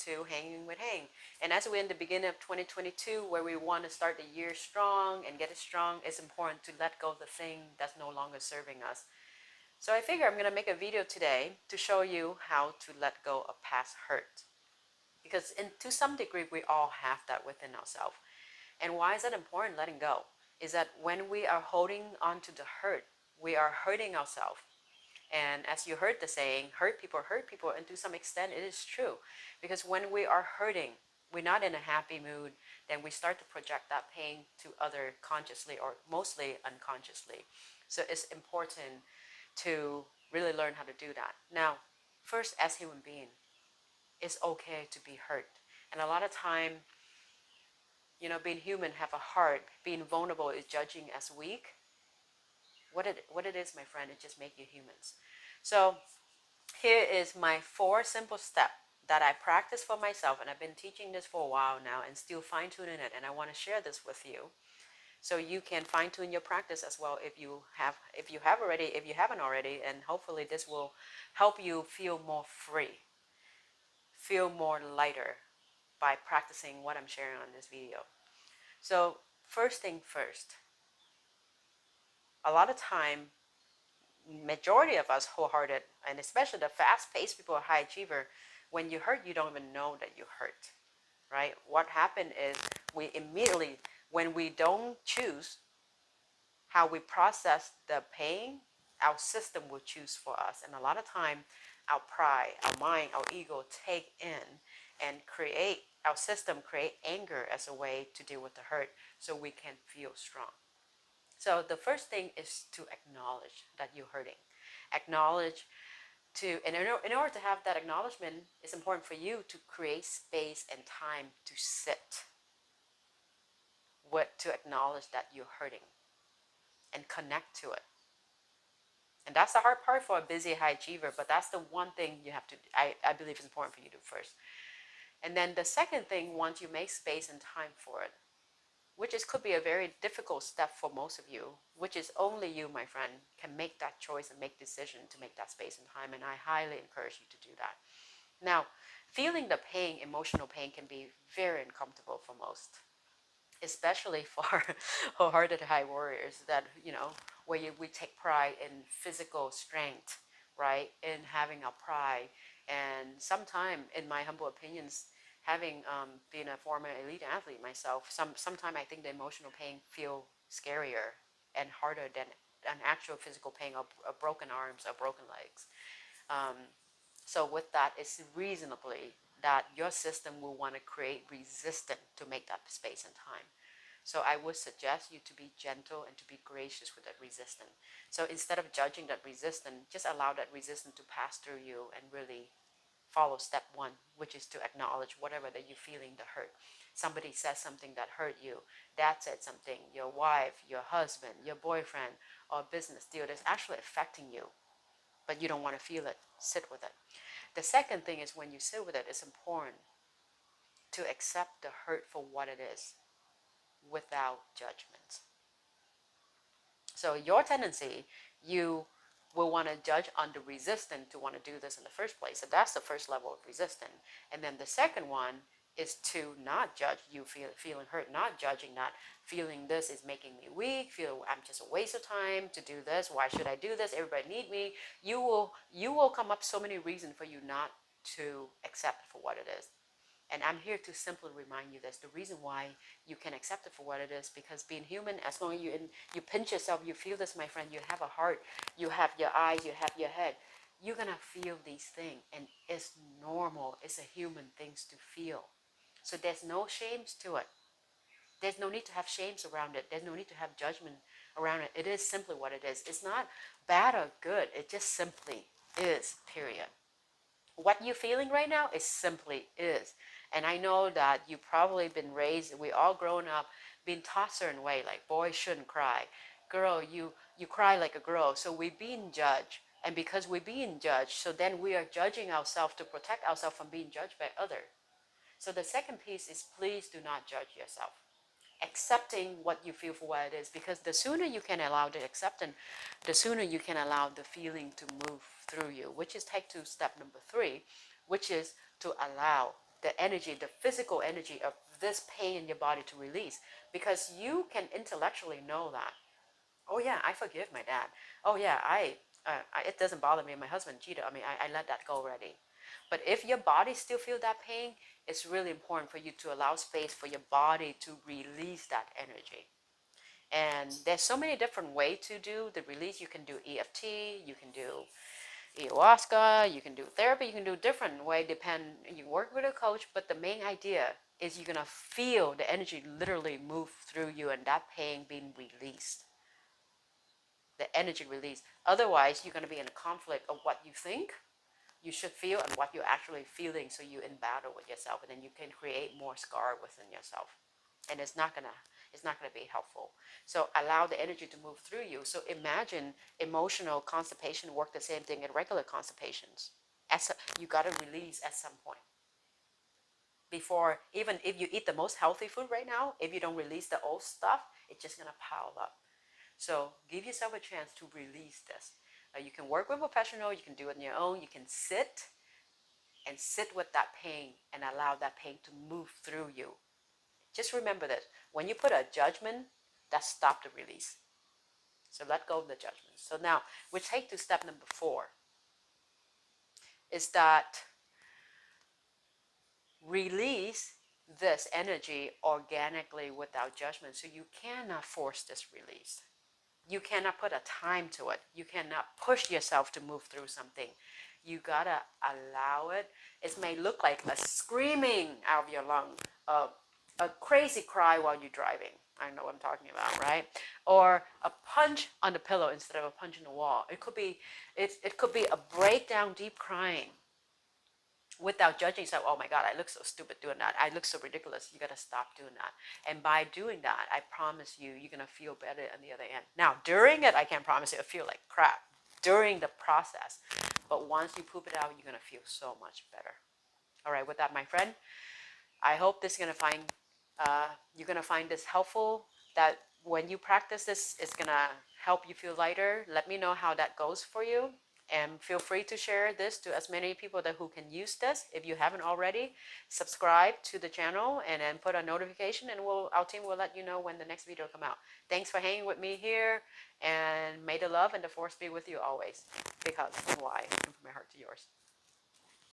to Hanging with Hang. And as we're in the beginning of 2022, where we want to start the year strong and get it strong, it's important to let go of the thing that's no longer serving us. So I figure I'm going to make a video today to show you how to let go of past hurt. Because to some degree, we all have that within ourselves. And why is that important, letting go? Is that when we are holding on to the hurt, we are hurting ourselves. And as you heard the saying, hurt people, and to some extent it is true. Because when we are hurting, we're not in a happy mood, then we start to project that pain to other consciously or mostly unconsciously. So it's important to really learn how to do that. Now, first, as human being, it's okay to be hurt. And a lot of time, being human, have a heart, being vulnerable is judging as weak. What it is, my friend, it just makes you humans. So here is my 4 simple steps that I practice for myself, and I've been teaching this for a while now and still fine-tuning it, and I want to share this with you so you can fine-tune your practice as well if you haven't already, and hopefully this will help you feel more free, feel more lighter by practicing what I'm sharing on this video. So first thing first, a lot of time, majority of us wholehearted, and especially the fast-paced people, high achiever, when you hurt, you don't even know that you hurt, right? What happened is we immediately, when we don't choose how we process the pain, our system will choose for us. And a lot of time, our pride, our mind, our ego take in and our system create anger as a way to deal with the hurt so we can feel strong. So the first thing is to acknowledge that you're hurting. And in order to have that acknowledgement, it's important for you to create space and time to sit to acknowledge that you're hurting and connect to it. And that's the hard part for a busy high achiever, but that's the one thing you have to, I believe is important for you to do first. And then the second thing, once you make space and time for it, which could be a very difficult step for most of you, which is only you, my friend, can make that choice and make decision to make that space and time, and I highly encourage you to do that. Now, feeling the pain, emotional pain, can be very uncomfortable for most, especially for wholehearted high warriors that, where we take pride in physical strength, right, in having a pride. And sometimes, in my humble opinions, having been a former elite athlete myself, sometimes I think the emotional pain feel scarier and harder than an actual physical pain of broken arms or broken legs. So with that, it's reasonably that your system will want to create resistance to make that space and time. So I would suggest you to be gentle and to be gracious with that resistance. So instead of judging that resistance, just allow that resistance to pass through you and really follow step 1, which is to acknowledge whatever that you're feeling, the hurt. Somebody says something that hurt you. Dad said something, your wife, your husband, your boyfriend, or business deal that's actually affecting you, but you don't want to feel it. Sit with it. The second thing is, when you sit with it, it's important to accept the hurt for what it is without judgment. So your tendency, you will want to judge on the resistance to want to do this in the first place. So that's the first level of resistance. And then the second one is to not judge you feeling hurt, not judging that feeling this is making me weak, feel I'm just a waste of time to do this. Why should I do this? Everybody need me. You will come up so many reasons for you not to accept it for what it is. And I'm here to simply remind you this. The reason why you can accept it for what it is, because being human, as long as you pinch yourself, you feel this, my friend, you have a heart, you have your eyes, you have your head. You're going to feel these things, and it's normal. It's a human things to feel. So there's no shames to it. There's no need to have shames around it. There's no need to have judgment around it. It is simply what it is. It's not bad or good. It just simply is, period. What you're feeling right now is simply is. And I know that you've probably been raised, we all grown up, being taught a certain way, like boys shouldn't cry. Girl, you cry like a girl. So we're being judged. And because we're being judged, so then we are judging ourselves to protect ourselves from being judged by others. So the second piece is, please do not judge yourself. Accepting what you feel for what it is, because the sooner you can allow the acceptance, the sooner you can allow the feeling to move through you, which is take to step number 3, which is to allow the energy, the physical energy of this pain in your body to release, because you can intellectually know that. Oh yeah, I forgive my dad. Oh yeah, it doesn't bother me. My husband cheated. I mean, I let that go already. But if your body still feel that pain, it's really important for you to allow space for your body to release that energy. And there's so many different ways to do the release. You can do EFT, you can do ayahuasca, you can do therapy, you can do different way, depend, you work with a coach, but the main idea is you're gonna feel the energy literally move through you and that pain being released. The energy release. Otherwise, you're gonna be in a conflict of what you think you should feel and what you're actually feeling, so you're in battle with yourself, and then you can create more scar within yourself. And it's not gonna be helpful. So allow the energy to move through you. So imagine emotional constipation work the same thing in regular constipations. You gotta release at some point. Before, even if you eat the most healthy food right now, if you don't release the old stuff, it's just gonna pile up. So give yourself a chance to release this. You can work with a professional, you can do it on your own, you can sit with that pain and allow that pain to move through you. Just remember this, when you put a judgment, that stops the release. So let go of the judgment. So now we take to step number 4, is that release this energy organically without judgment. So you cannot force this release. You cannot put a time to it. You cannot push yourself to move through something. You gotta allow it. It may look like a screaming out of your lung, a crazy cry while you're driving. I know what I'm talking about, right? Or a punch on the pillow instead of a punch in the wall. It could be a breakdown, deep crying, without judging yourself. Oh my God, I look so stupid doing that. I look so ridiculous. You got to stop doing that. And by doing that, I promise you, you're going to feel better on the other end. Now, during it, I can't promise you, it'll feel like crap during the process. But once you poop it out, you're going to feel so much better. All right, with that, my friend, I hope this is going to find, you're going to find this helpful, that when you practice this, it's going to help you feel lighter. Let me know how that goes for you. And feel free to share this to as many people who can use this. If you haven't already, subscribe to the channel and then put a notification, and our team will let you know when the next video come out. Thanks for hanging with me here, and may the love and the force be with you always. Big hugs and why, and from my heart to yours.